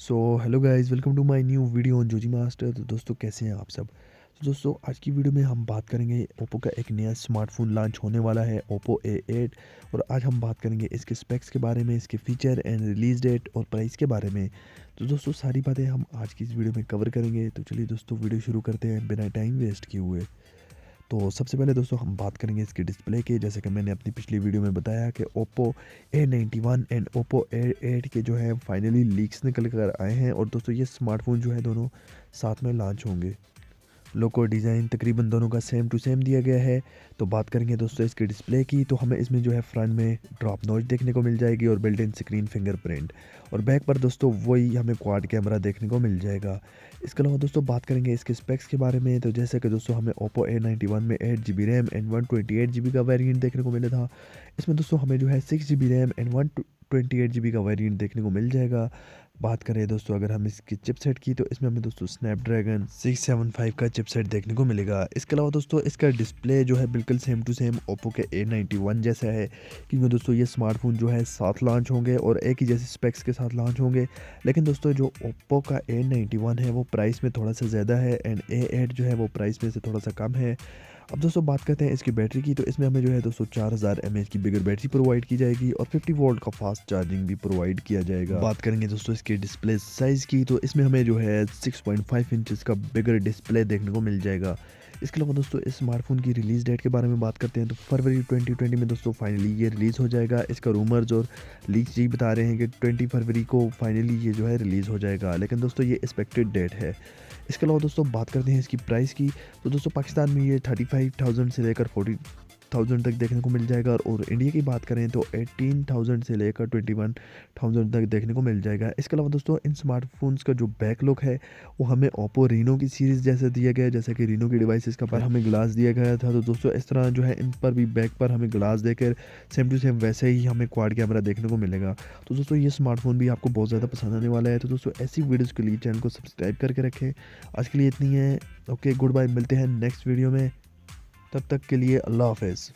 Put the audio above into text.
So hello guys, welcome to my new video on जोजी master. तो दोस्तों कैसे हैं आप सब। तो दोस्तों आज की वीडियो में हम बात करेंगे ओप्पो का एक नया स्मार्टफोन लॉन्च होने वाला है, ओप्पो A8। और आज हम बात करेंगे इसके स्पेक्स के बारे में, इसके फीचर एंड रिलीज डेट और प्राइस के बारे में। तो दोस्तों सारी बातें हम आज की इस वीडियो में कवर करेंगे। तो चलिए दोस्तों वीडियो शुरू करते हैं बिना टाइम वेस्ट किए हुए। तो सबसे पहले दोस्तों हम बात करेंगे इसके डिस्प्ले की। जैसे कि मैंने अपनी पिछली वीडियो में बताया कि Oppo A91 and Oppo A8 के जो है फाइनली लीक्स निकल कर आए हैं। और दोस्तों ये स्मार्टफोन जो है दोनों साथ में लॉन्च होंगे। लोगो डिज़ाइन तकरीबन दोनों का सेम टू सेम दिया गया है। तो बात करेंगे दोस्तों इसके डिस्प्ले की, तो हमें इसमें जो है फ्रंट में ड्रॉप नॉच देखने को मिल जाएगी और बिल्ट इन स्क्रीन फिंगरप्रिंट। और बैक पर दोस्तों वही हमें क्वाड कैमरा देखने को मिल जाएगा। इसके अलावा दोस्तों बात करेंगे इसके स्पेक्स के बारे में। तो जैसे कि दोस्तों हमें ओप्पो A91 में 8 GB रैम एंड 128 GB का वेरिएंट देखने को मिला था, इसमें दोस्तों हमें जो है 6 GB रैम एंड 128 GB का वेरिएंट देखने को मिल जाएगा। बात करें दोस्तों अगर हम इसकी चिपसेट की, तो इसमें हमें दोस्तों स्नैपड्रैगन 675 का चिपसेट देखने को मिलेगा। इसके अलावा दोस्तों इसका डिस्प्ले जो है बिल्कुल सेम टू सेम ओप्पो के A91 जैसा है, क्योंकि दोस्तों ये स्मार्टफोन जो है साथ लॉन्च होंगे और एक ही जैसे स्पेक्स के साथ लॉन्च होंगे। लेकिन दोस्तों जो ओप्पो का A91 है वो प्राइस में थोड़ा सा ज़्यादा है एंड A8 जो है वो प्राइस में से थोड़ा सा कम है। अब दोस्तों बात करते हैं इसकी बैटरी की। तो इसमें हमें जो है दोस्तों 4000 mAh की बिगर बैटरी प्रोवाइड की जाएगी और 50 वोल्ट का फास्ट चार्जिंग भी प्रोवाइड किया जाएगा। बात करेंगे दोस्तों इसके डिस्प्ले साइज़ की, तो इसमें हमें जो है 6.5 इंचेस का बिगर डिस्प्ले देखने को मिल जाएगा। इसके अलावा दोस्तों इस स्मार्टफोन की रिलीज़ डेट के बारे में बात करते हैं, तो फरवरी 2020 में दोस्तों फाइनली ये रिलीज़ हो जाएगा। इसका रूमर्स और लीक्स ये बता रहे हैं कि 20 फरवरी को फाइनली ये जो है रिलीज़ हो जाएगा, लेकिन दोस्तों ये एक्सपेक्टेड डेट है। इसके अलावा दोस्तों बात करते हैं इसकी प्राइस की। तो दोस्तों पाकिस्तान में ये 35,000 से लेकर 40,000 तक देखने को मिल जाएगा। और इंडिया की बात करें तो 18,000 से लेकर 21,000 तक देखने को मिल जाएगा। इसके अलावा दोस्तों इन स्मार्टफोन्स का जो बैक लुक है वो हमें ओप्पो रीनो की सीरीज़ जैसे दिया गया है, जैसे कि रीनो की डिवाइसेस का पर हमें ग्लास दिया गया था। तो दोस्तों इस तरह जो है इन पर भी बैक पर हमें ग्लास देकर सेम टू सेम वैसे ही हमें क्वाड कैमरा देखने को मिलेगा। तो दोस्तों ये स्मार्टफोन भी आपको बहुत ज़्यादा पसंद आने वाला है। तो दोस्तों ऐसी वीडियोज़ के लिए चैनल को सब्सक्राइब करके रखें। आज के लिए इतनी है। ओके, गुड बाय, मिलते हैं नेक्स्ट वीडियो में। तब तक के लिए अल्लाह हाफ़िज़।